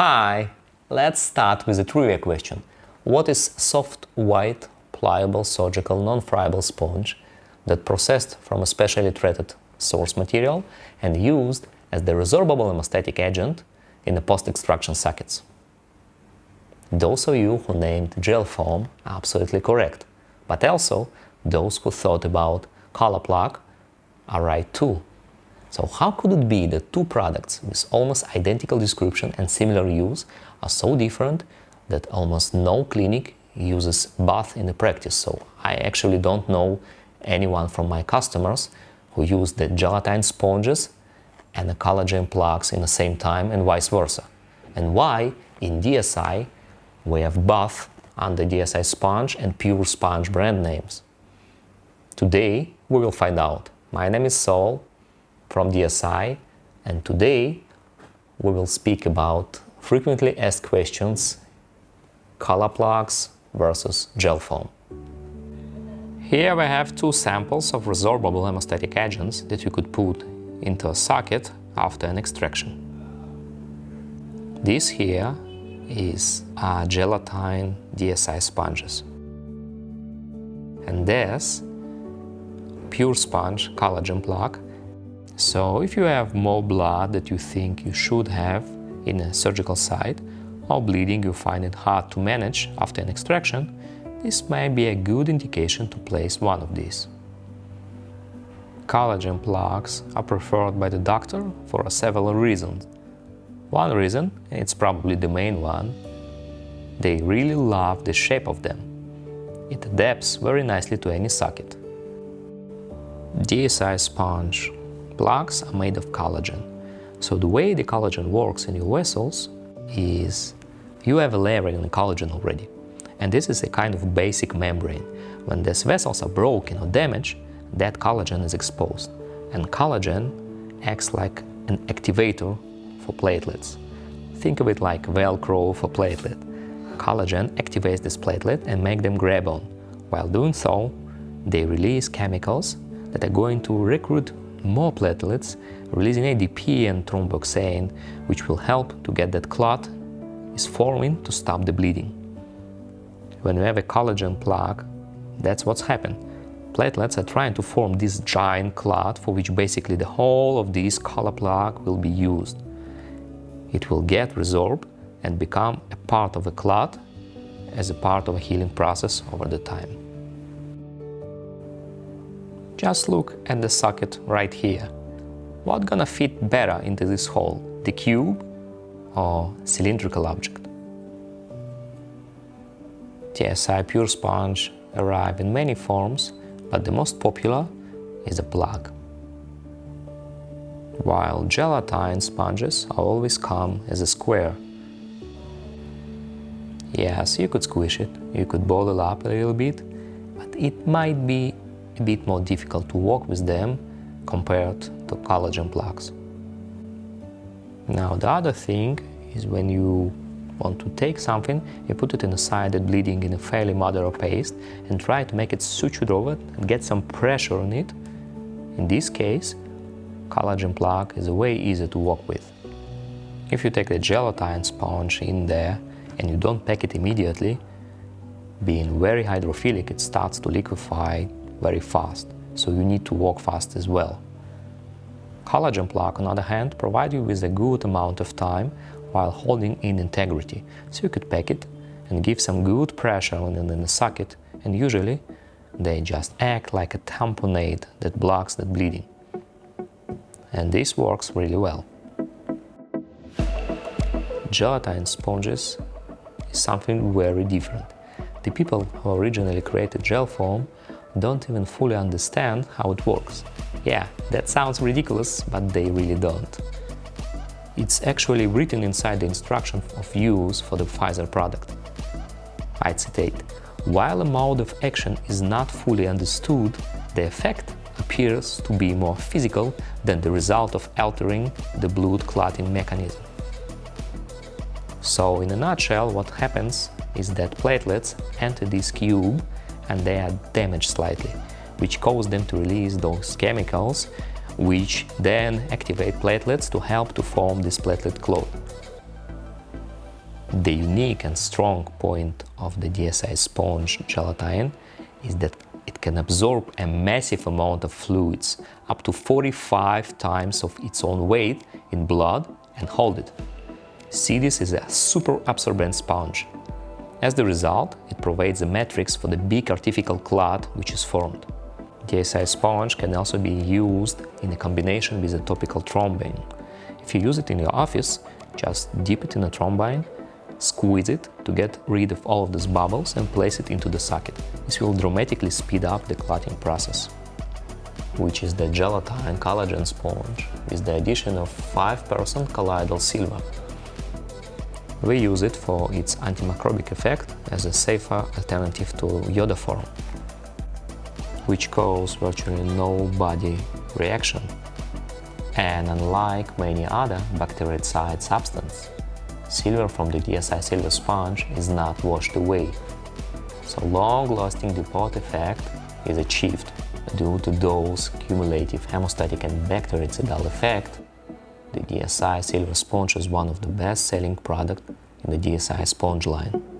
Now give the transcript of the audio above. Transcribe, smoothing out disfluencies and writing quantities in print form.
Hi! Let's start with a trivia question. What is soft, white, pliable, surgical, non-friable sponge that processed from a specially treated source material and used as the resorbable hemostatic agent in the post-extraction sockets? Those of you who named gel foam are absolutely correct, but also those who thought about color plug are right too. So how could it be that two products with almost identical description and similar use are so different that almost no clinic uses both in the practice? So I actually don't know anyone from my customers who use the gelatin sponges and the collagen plugs in the same time and vice versa. And why in DSI we have both under DSI Sponge and Pure Sponge brand names? Today we will find out. My name is Saul from DSI, and today we will speak about frequently asked questions: color plugs versus gel foam. Here we have two samples of resorbable hemostatic agents that you could put into a socket after an extraction. This here is a gelatin DSI sponges, and this Pure Sponge collagen plug. So if you have more blood that you think you should have in a surgical site, or bleeding you find it hard to manage after an extraction, this may be a good indication to place one of these. Collagen plugs are preferred by the doctor for several reasons. One reason, and it's probably the main one, they really love the shape of them. It adapts very nicely to any socket. DSI Sponge plugs are made of collagen. So the way the collagen works in your vessels is you have a layer in the collagen already. And this is a kind of basic membrane. When these vessels are broken or damaged, that collagen is exposed. And collagen acts like an activator for platelets. Think of it like Velcro for platelet. Collagen activates this platelet and makes them grab on. While doing so, they release chemicals that are going to recruit more platelets, releasing ADP and thromboxane, which will help to get that clot is forming to stop the bleeding. When you have a collagen plug, that's what's happened. Platelets are trying to form this giant clot for which basically the whole of this color plug will be used. It will get resorbed and become a part of a clot as a part of a healing process over the time. Just look at the socket right here. What's gonna fit better into this hole, the cube or cylindrical object? DSI Pure Sponge arrive in many forms, but the most popular is a plug. While gelatin sponges always come as a square. Yes, you could squish it, you could ball it up a little bit, but it might be a bit more difficult to work with them compared to collagen plugs. Now the other thing is when you want to take something, you put it in a side that's bleeding in a fairly moderate paste and try to make it sutured over and get some pressure on it. In this case, collagen plug is way easier to work with. If you take the gelatin sponge in there and you don't pack it immediately, being very hydrophilic, it starts to liquefy very fast, so you need to work fast as well. Collagen plug, on the other hand, provide you with a good amount of time while holding in integrity, so you could pack it and give some good pressure in the socket, and usually they just act like a tamponade that blocks that bleeding. And this works really well. Gelatin sponges is something very different. The people who originally created gel foam don't even fully understand how it works. Yeah, that sounds ridiculous, but they really don't. It's actually written inside the instruction of use for the Pfizer product. I citate, "While a mode of action is not fully understood, the effect appears to be more physical than the result of altering the blood clotting mechanism." So in a nutshell, what happens is that platelets enter this cube and they are damaged slightly, which cause them to release those chemicals, which then activate platelets to help to form this platelet clot. The unique and strong point of the DSI Sponge Gelatin is that it can absorb a massive amount of fluids, up to 45 times of its own weight in blood, and hold it. See, this is a super absorbent sponge. As the result, it provides a matrix for the big artificial clot which is formed. DSI Sponge can also be used in a combination with a topical thrombine. If you use it in your office, just dip it in a thrombine, squeeze it to get rid of all of these bubbles and place it into the socket. This will dramatically speed up the clotting process, which is the Gelatin Collagen sponge with the addition of 5% colloidal silver. We use it for its antimicrobic effect as a safer alternative to iodoform, which cause virtually no body reaction. And unlike many other bactericide substances, silver from the DSI Silver Sponge is not washed away. So long-lasting depot effect is achieved due to those cumulative hemostatic and bactericidal effect. The DSI Silver Sponge is one of the best-selling products in the DSI Sponge line.